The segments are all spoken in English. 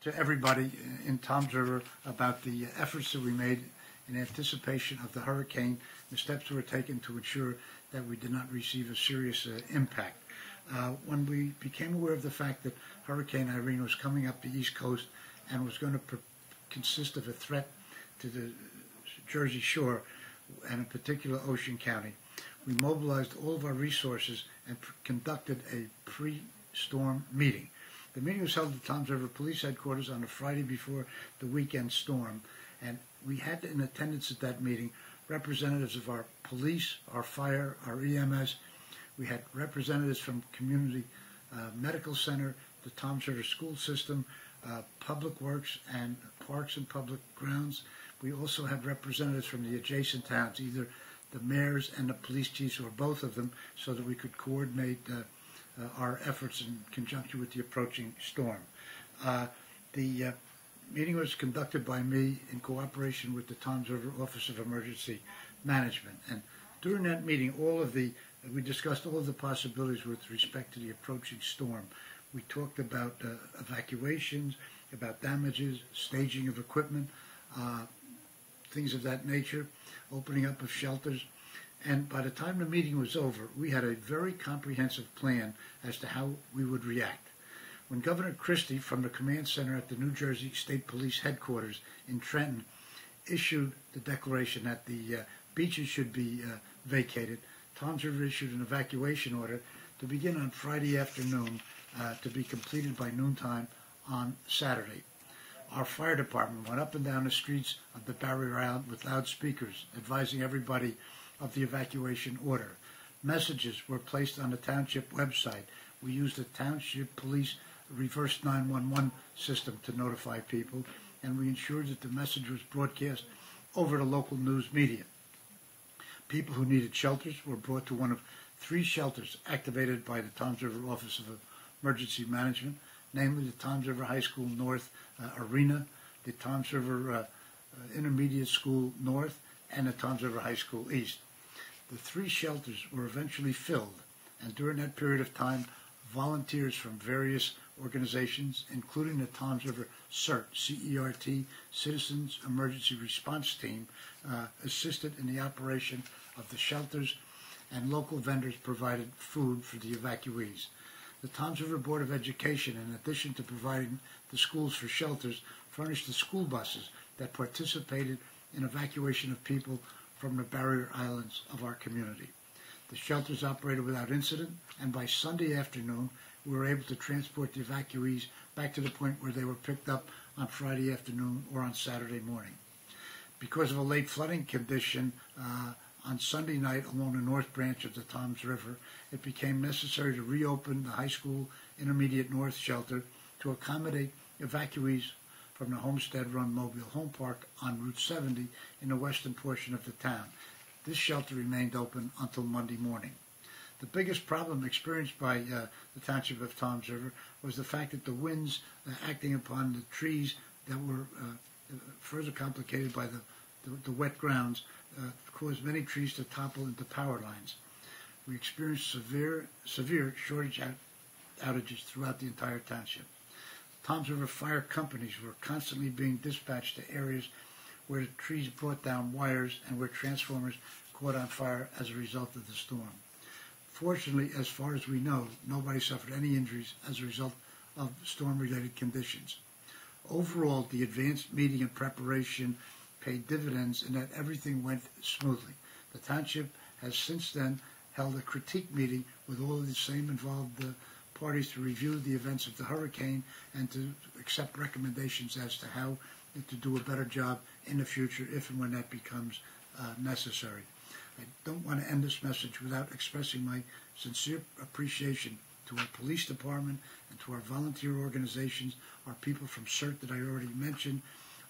to everybody in Toms River about the efforts that we made in anticipation of the hurricane, the steps that were taken to ensure that we did not receive a serious impact. When we became aware of the fact that Hurricane Irene was coming up the East Coast and was going to consist of a threat to the Jersey Shore, and in particular Ocean County, we mobilized all of our resources and conducted a pre-storm meeting. The meeting was held at the Toms River Police Headquarters on the Friday before the weekend storm, and we had in attendance at that meeting representatives of our police, our fire, our EMS. We had representatives from Community Medical Center, the Toms River School System, Public Works, and Parks and Public Grounds. We also had representatives from the adjacent towns, either the mayors and the police chiefs, or both of them, so that we could coordinate our efforts in conjunction with the approaching storm. The meeting was conducted by me in cooperation with the Toms River Office of Emergency Management. And during that meeting, we discussed all of the possibilities with respect to the approaching storm. We talked about evacuations, about damages, staging of equipment, things of that nature, opening up of shelters. And by the time the meeting was over, we had a very comprehensive plan as to how we would react. When Governor Christie from the command center at the New Jersey State Police Headquarters in Trenton issued the declaration that the beaches should be vacated, Toms River issued an evacuation order to begin on Friday afternoon, to be completed by noontime on Saturday. Our fire department went up and down the streets of the Barrier Island with loudspeakers advising everybody of the evacuation order. Messages were placed on the Township website. We used the Township Police reverse 911 system to notify people, and we ensured that the message was broadcast over the local news media. People who needed shelters were brought to one of 3 shelters activated by the Toms River Office of Emergency Management, namely the Toms River High School North Arena, the Toms River Intermediate School North, and the Toms River High School East. The 3 shelters were eventually filled, and during that period of time, volunteers from various organizations, including the Toms River CERT, C-E-R-T, Citizens Emergency Response Team, assisted in the operation of the shelters, and local vendors provided food for the evacuees. The Toms River Board of Education, in addition to providing the schools for shelters, furnished the school buses that participated in evacuation of people from the barrier islands of our community. The shelters operated without incident, and by Sunday afternoon, we were able to transport the evacuees back to the point where they were picked up on Friday afternoon or on Saturday morning. Because of a late flooding condition on Sunday night along the north branch of the Toms River, it became necessary to reopen the high school intermediate north shelter to accommodate evacuees from the Homestead-run Mobile Home Park on Route 70 in the western portion of the town. This shelter remained open until Monday morning. The biggest problem experienced by the Township of Toms River was the fact that the winds acting upon the trees that were further complicated by the wet grounds caused many trees to topple into power lines. We experienced severe shortage outages throughout the entire township. Toms River fire companies were constantly being dispatched to areas where the trees brought down wires and where transformers caught on fire as a result of the storm. Fortunately, as far as we know, nobody suffered any injuries as a result of storm-related conditions. Overall, the advanced meeting and preparation paid dividends in that everything went smoothly. The township has since then held a critique meeting with all of the same involved parties to review the events of the hurricane and to accept recommendations as to how to do a better job in the future if and when that becomes necessary. I don't want to end this message without expressing my sincere appreciation to our police department and to our volunteer organizations, our people from CERT that I already mentioned,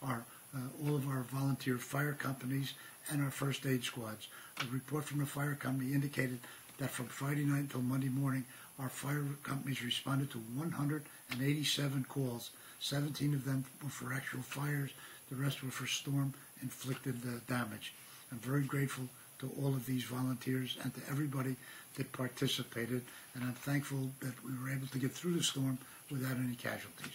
all of our volunteer fire companies, and our first aid squads. A report from the fire company indicated that from Friday night until Monday morning, our fire companies responded to 187 calls. 17 of them were for actual fires. The rest were for storm-inflicted damage. I'm very grateful to all of these volunteers and to everybody that participated, and I'm thankful that we were able to get through the storm without any casualties.